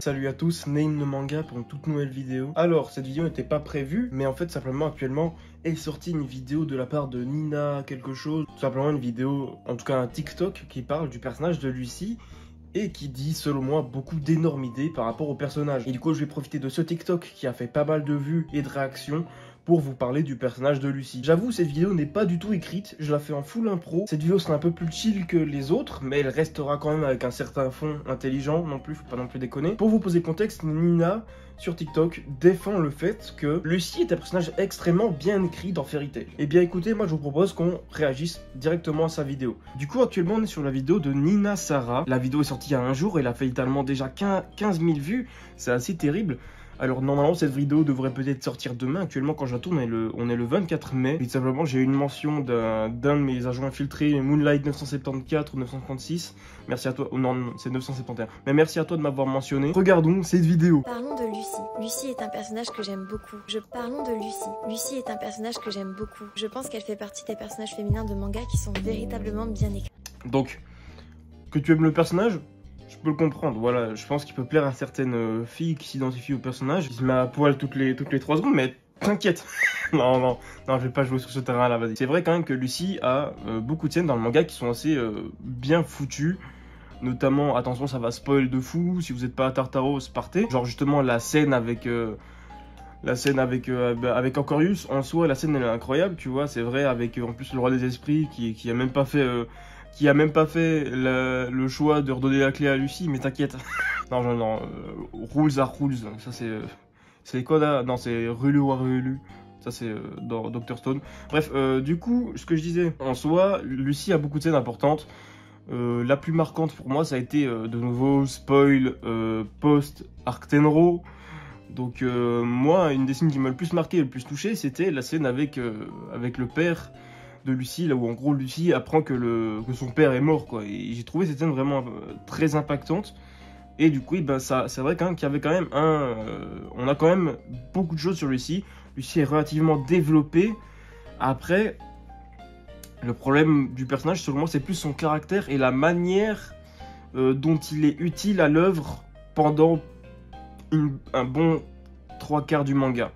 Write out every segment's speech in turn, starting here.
Salut à tous, Name no Manga pour une toute nouvelle vidéo. Alors, cette vidéo n'était pas prévue, mais en fait, simplement, actuellement, est sortie une vidéo de la part de Nina quelque chose. Tout simplement une vidéo, en tout cas un TikTok, qui parle du personnage de Lucy et qui dit, selon moi, beaucoup d'énormes idées par rapport au personnage. Et du coup, je vais profiter de ce TikTok qui a fait pas mal de vues et de réactions pour vous parler du personnage de Lucy. J'avoue, cette vidéo n'est pas du tout écrite, je la fais en full impro. Cette vidéo sera un peu plus chill que les autres, mais elle restera quand même avec un certain fond intelligent non plus, faut pas non plus déconner. Pour vous poser le contexte, Nina, sur TikTok, défend le fait que Lucy est un personnage extrêmement bien écrit dans Fairy Tail. Et bien écoutez, moi je vous propose qu'on réagisse directement à sa vidéo. Du coup, actuellement on est sur la vidéo de Nina Sarah. La vidéo est sortie il y a un jour, elle a fait littéralement déjà 15 000 vues, c'est assez terrible. Alors normalement cette vidéo devrait peut-être sortir demain. Actuellement quand je la tourne on est le 24 mai. Et tout simplement j'ai eu une mention d'un de mes agents infiltrés, Moonlight 974 ou 936. Merci à toi, oh non c'est 971. Mais merci à toi de m'avoir mentionné. Regardons cette vidéo. Parlons de Lucy. Lucy est un personnage que j'aime beaucoup. Parlons de Lucy. Lucy est un personnage que j'aime beaucoup. Je pense qu'elle fait partie des personnages féminins de manga qui sont véritablement bien écrits. Donc, que tu aimes le personnage, je peux le comprendre, voilà, je pense qu'il peut plaire à certaines filles qui s'identifient au personnage. Il se met à poil toutes les 3 secondes, mais t'inquiète. non, je vais pas jouer sur ce terrain-là, vas-y. C'est vrai quand même que Lucy a beaucoup de scènes dans le manga qui sont assez bien foutues. Notamment, attention, ça va spoil de fou, si vous n'êtes pas à Tartaros, partez. Genre justement la scène avec Aquarius, en soi, la scène elle est incroyable, tu vois, c'est vrai, avec en plus le roi des esprits qui a même pas fait... le choix de redonner la clé à Lucy, mais t'inquiète. non, rules are rules. Ça c'est quoi là? Non, c'est Relu ou Relu. Ça c'est dans Dr Stone. Bref, du coup, ce que je disais, en soi, Lucy a beaucoup de scènes importantes. La plus marquante pour moi, ça a été de nouveau spoil post Arc Tenro. Donc moi, une des scènes qui m'a le plus marqué et le plus touché, c'était la scène avec le père de Lucy, là où en gros Lucy apprend que son père est mort, quoi. Et j'ai trouvé cette scène vraiment très impactante. Et du coup, ben, c'est vrai quand même qu'il y avait quand même on a quand même beaucoup de choses sur Lucy. Lucy est relativement développée. Après, le problème du personnage, selon moi, c'est plus son caractère et la manière dont il est utile à l'œuvre pendant un bon 3/4 du manga.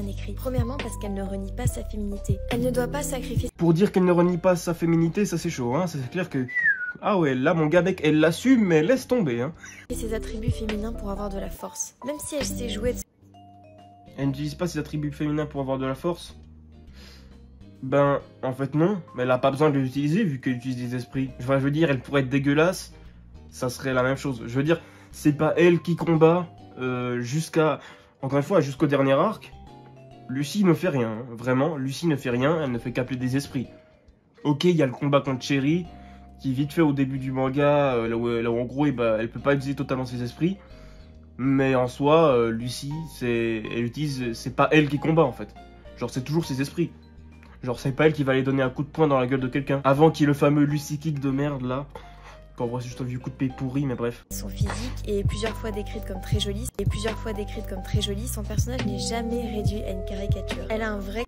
Écrit. Premièrement parce qu'elle ne renie pas sa féminité. Elle ne doit pas sacrifier. Pour dire qu'elle ne renie pas sa féminité, ça c'est chaud, hein. C'est clair que... Ah ouais, là mon gars mec, elle l'assume, mais laisse tomber, hein. Et ses attributs féminins pour avoir de la force. Même si elle sait jouer de... Elle n'utilise pas ses attributs féminins pour avoir de la force? Ben, en fait non, mais elle a pas besoin de les utiliser vu qu'elle utilise des esprits. Enfin, je veux dire, elle pourrait être dégueulasse, ça serait la même chose. Je veux dire, c'est pas elle qui combat encore une fois, jusqu'au dernier arc. Lucy ne fait rien, hein. Vraiment, Lucy ne fait rien, elle ne fait qu'appeler des esprits. Ok, il y a le combat contre Cherry, qui est vite fait au début du manga, là où en gros, elle peut pas utiliser totalement ses esprits. Mais en soi, Lucy, c'est pas elle qui combat en fait. Genre, c'est toujours ses esprits. Genre, c'est pas elle qui va aller donner un coup de poing dans la gueule de quelqu'un. Avant qu'il y ait le fameux Lucy Kick de merde là. Quand on voit juste un vieux coup de pied pourri, mais bref. Son physique est plusieurs fois décrite comme très jolie. Son personnage n'est jamais réduit à une caricature. Elle a un vrai...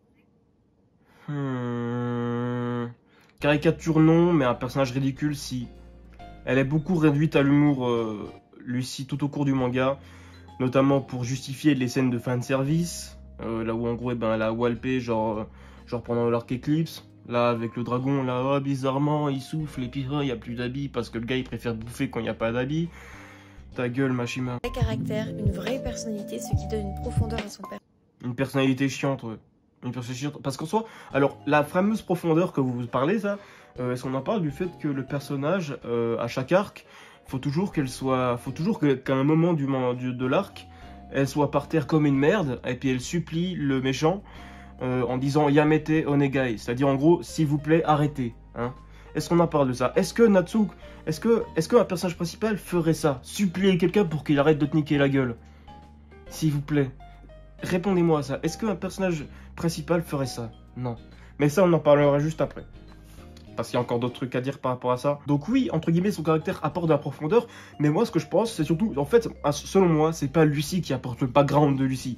Caricature non, mais un personnage ridicule si. Elle est beaucoup réduite à l'humour, Lucy, tout au cours du manga. Notamment pour justifier les scènes de fanservice. Là où en gros, elle a walpé, genre pendant l'arc Eclipse. Là, avec le dragon, là, oh, bizarrement, il souffle, et puis, oh, il n'y a plus d'habits, parce que le gars, il préfère bouffer quand il n'y a pas d'habits. Ta gueule, Mashima. Un vrai caractère, une vraie personnalité, ce qui donne une profondeur à son personnage. Une personnalité chiante, ouais. Une personnalité chiante. Parce qu'en soi, alors, la fameuse profondeur que vous parlez, ça, est-ce qu'on en parle du fait que le personnage, à chaque arc, faut toujours qu'à un moment de l'arc, elle soit par terre comme une merde, et puis elle supplie le méchant, en disant Yamete Onegai, c'est-à-dire en gros, s'il vous plaît, arrêtez. Hein. Est-ce qu'on en parle de ça? Est-ce que Natsuko, est-ce qu'un personnage principal ferait ça? Supplier quelqu'un pour qu'il arrête de te niquer la gueule? S'il vous plaît. Répondez-moi à ça. Est-ce qu'un personnage principal ferait ça? Non. Mais ça, on en parlera juste après. Parce qu'il y a encore d'autres trucs à dire par rapport à ça. Donc oui, entre guillemets, son caractère apporte de la profondeur. Mais moi, ce que je pense, c'est surtout, en fait, selon moi, c'est pas Lucy qui apporte le background de Lucy.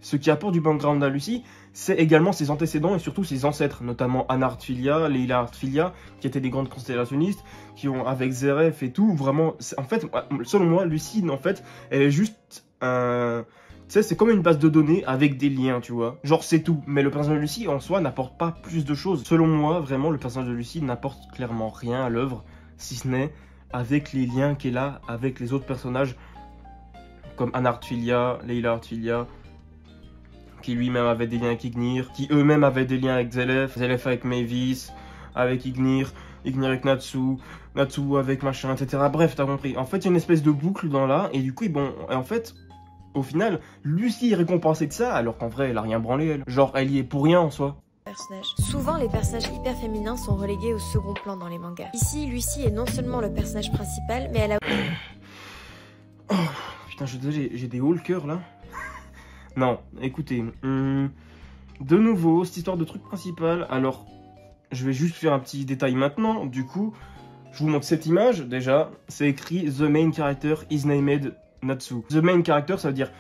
ce qui apporte du background à Lucy, c'est également ses antécédents et surtout ses ancêtres, notamment Anna Artfilia, Leila Artfilia, qui étaient des grandes constellationnistes, qui ont, avec Zeref et tout, vraiment, en fait, selon moi, Lucy, en fait, elle est juste un... Tu sais, c'est comme une base de données avec des liens, tu vois. Genre, c'est tout. Mais le personnage de Lucy, en soi, n'apporte pas plus de choses. Selon moi, vraiment, le personnage de Lucy n'apporte clairement rien à l'œuvre, si ce n'est avec les liens qu'elle a avec les autres personnages, comme Anna Artfilia, Leila Artfilia, qui lui-même avait des liens avec Ignir, qui eux-mêmes avaient des liens avec Zelef, Zelef avec Mavis, avec Ignir, Ignir avec Natsu, Natsu avec machin, etc. Bref, t'as compris. En fait, il y a une espèce de boucle dans là, et du coup, bon, en fait... Au final, Lucy est récompensée de ça, alors qu'en vrai, elle a rien branlé, elle. Genre, elle y est pour rien, en soi. Souvent, les personnages hyper féminins sont relégués au second plan dans les mangas. Ici, Lucy est non seulement le personnage principal, mais elle a... Oh, putain, je suis désolé, j'ai des hauts le cœur, là. Non, écoutez. De nouveau, cette histoire de truc principal, alors... Je vais juste faire un petit détail maintenant, du coup... Je vous montre cette image, déjà. C'est écrit « The main character is named... Natsu. The main character, ça veut dire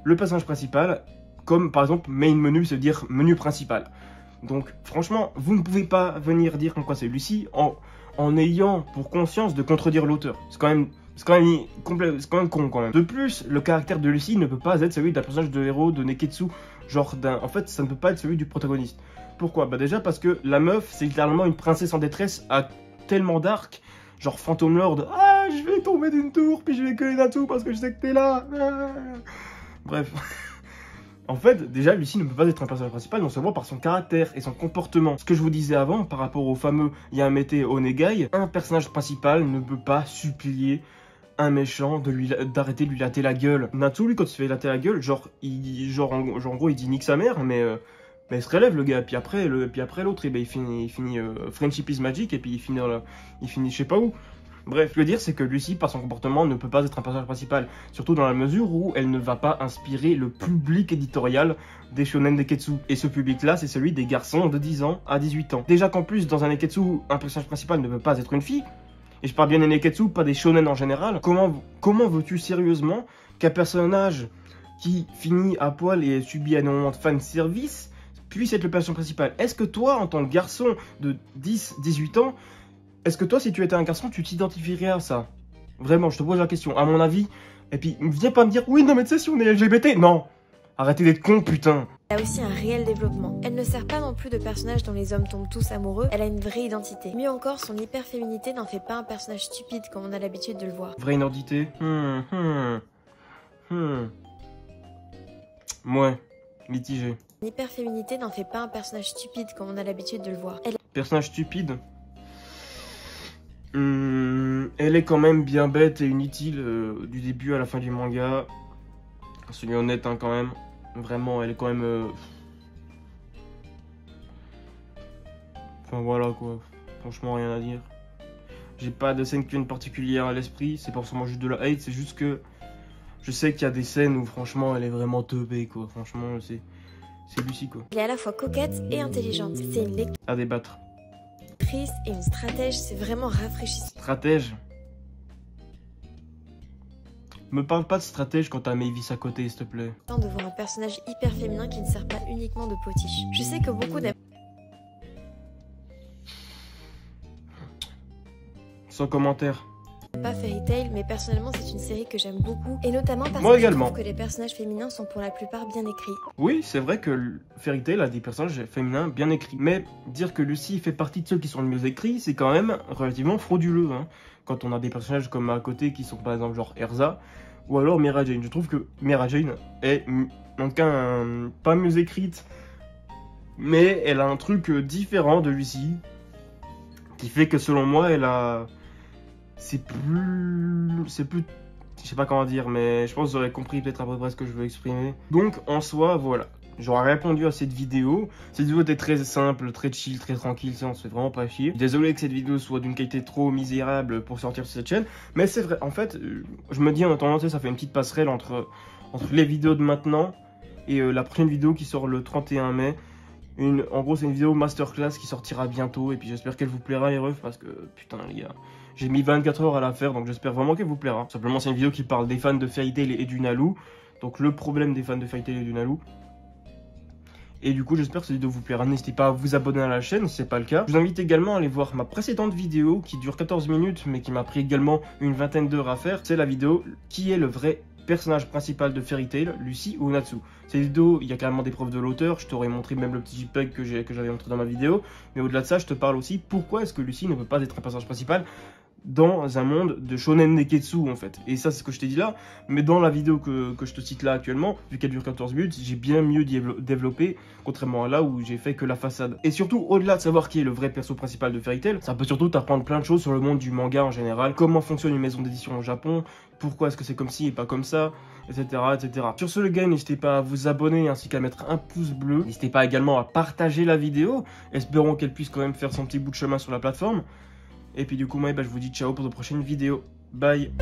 le personnage principal, comme par exemple main menu, ça veut dire menu principal. Donc franchement, vous ne pouvez pas venir dire comme quoi c'est Lucy en ayant pour conscience de contredire l'auteur. C'est quand même con quand même. De plus, le caractère de Lucy ne peut pas être celui d'un personnage de héros de Neketsu. Genre en fait, ça ne peut pas être celui du protagoniste. Pourquoi? Bah déjà parce que la meuf, c'est littéralement une princesse en détresse à tellement d'arcs. Genre Phantom Lord, ah je vais tomber d'une tour, puis je vais cueillir Natsu parce que je sais que t'es là. Bref. En fait, déjà, Lucy ne peut pas être un personnage principal, non seulement par son caractère et son comportement. Ce que je vous disais avant, par rapport au fameux Yamete Onegai, un personnage principal ne peut pas supplier un méchant d'arrêter de lui latter la gueule. Natsu, lui, quand il se fait latter la gueule, en gros, il dit nique sa mère, mais il se relève le gars, puis après l'autre, il finit Friendship is Magic, et puis il finit je sais pas où. Bref, ce que je veux dire, c'est que Lucy, par son comportement, ne peut pas être un personnage principal, surtout dans la mesure où elle ne va pas inspirer le public éditorial des shonen Neketsu. Et ce public-là, c'est celui des garçons de 10 ans à 18 ans. Déjà qu'en plus, dans un Neketsu, un personnage principal ne peut pas être une fille, et je parle bien des Neketsu, pas des shonen en général, comment veux-tu sérieusement qu'un personnage qui finit à poil et subit énormément de fanservice puisse être le personnage principal? Est-ce que toi, en tant que garçon de 10-18 ans, est-ce que toi, si tu étais un garçon, tu t'identifierais à ça? Vraiment, je te pose la question, à mon avis. Et puis, viens pas me dire, oui, non, mais tu sais, si on est LGBT, non. Arrêtez d'être con, putain. Elle a aussi un réel développement. Elle ne sert pas non plus de personnage dont les hommes tombent tous amoureux, elle a une vraie identité. Mieux encore, son hyper-féminité n'en fait pas un personnage stupide comme on a l'habitude de le voir. Vraie identité? Ouais, mitigé. L'hyper-féminité n'en fait pas un personnage stupide comme on a l'habitude de le voir. Personnage stupide? Elle est quand même bien bête et inutile du début à la fin du manga. Soyons honnêtes hein, quand même. Vraiment, elle est quand même... Enfin voilà quoi. Franchement, rien à dire. J'ai pas de scène qui viennent particulière à l'esprit. C'est pas forcément juste de la hate. C'est juste que je sais qu'il y a des scènes où franchement, elle est vraiment teubée quoi. Franchement, c'est Lucy quoi. Elle est à la fois coquette et intelligente. C'est une lectrice À débattre. et une stratège. C'est vraiment rafraîchissant. Stratège? Me parle pas de stratège quand t'as Mavis à côté, s'il te plaît. De voir un personnage hyper féminin qui ne sert pas uniquement de potiche. Je sais que beaucoup n'aiment Sans commentaire. pas Fairy Tail, mais personnellement c'est une série que j'aime beaucoup. Et notamment parce Moi que je également. trouve que les personnages féminins sont pour la plupart bien écrits. Oui, c'est vrai que Fairy Tail a des personnages féminins bien écrits. Mais dire que Lucy fait partie de ceux qui sont le mieux écrits, c'est quand même relativement frauduleux. Hein. Quand on a des personnages comme à côté qui sont par exemple genre Erza, ou alors Mira Jane. Je trouve que Mira Jane est pas mieux écrite, mais elle a un truc différent de Lucy, qui fait que selon moi, elle a... C'est plus... Je sais pas comment dire, mais je pense que vous aurez compris peut-être à peu près ce que je veux exprimer. Donc, en soi, voilà. J'aurais répondu à cette vidéo. Cette vidéo était très simple, très chill, très tranquille, ça on se fait vraiment pas chier. Désolé que cette vidéo soit d'une qualité trop misérable pour sortir sur cette chaîne, mais c'est vrai, en fait, je me dis en attendant, ça fait une petite passerelle entre les vidéos de maintenant et la prochaine vidéo qui sort le 31 mai. En gros, c'est une vidéo masterclass qui sortira bientôt, et puis j'espère qu'elle vous plaira les refs, parce que, putain les gars, j'ai mis 24 heures à la faire, donc j'espère vraiment qu'elle vous plaira. Simplement, c'est une vidéo qui parle des fans de Fairy Tail et du Nalu, donc le problème des fans de Fairy Tail et du Nalu. Et du coup, j'espère que cette vidéo vous plaira. N'hésitez pas à vous abonner à la chaîne si c'est pas le cas. Je vous invite également à aller voir ma précédente vidéo qui dure 14 minutes, mais qui m'a pris également une vingtaine d'heures à faire. C'est la vidéo qui est le vrai personnage principal de Fairy Tail, Lucy ou Natsu. Cette vidéo, il y a carrément des preuves de l'auteur, je t'aurais montré même le petit JPEG que j'avais montré dans ma vidéo, mais au-delà de ça, je te parle aussi pourquoi est-ce que Lucy ne peut pas être un personnage principal dans un monde de shonen neketsu en fait. Et ça c'est ce que je t'ai dit là, mais dans la vidéo que je te cite là actuellement, vu qu'elle dure 14 minutes, j'ai bien mieux développé, contrairement à là où j'ai fait que la façade. Et surtout, au-delà de savoir qui est le vrai perso principal de Fairy Tail, ça peut surtout t'apprendre plein de choses sur le monde du manga en général, comment fonctionne une maison d'édition au Japon, pourquoi est-ce que c'est comme ci et pas comme ça, etc. etc. Sur ce les gars, n'hésitez pas à vous abonner ainsi qu'à mettre un pouce bleu. N'hésitez pas également à partager la vidéo, espérons qu'elle puisse quand même faire son petit bout de chemin sur la plateforme. Et puis du coup, moi, je vous dis ciao pour de prochaines vidéos. Bye!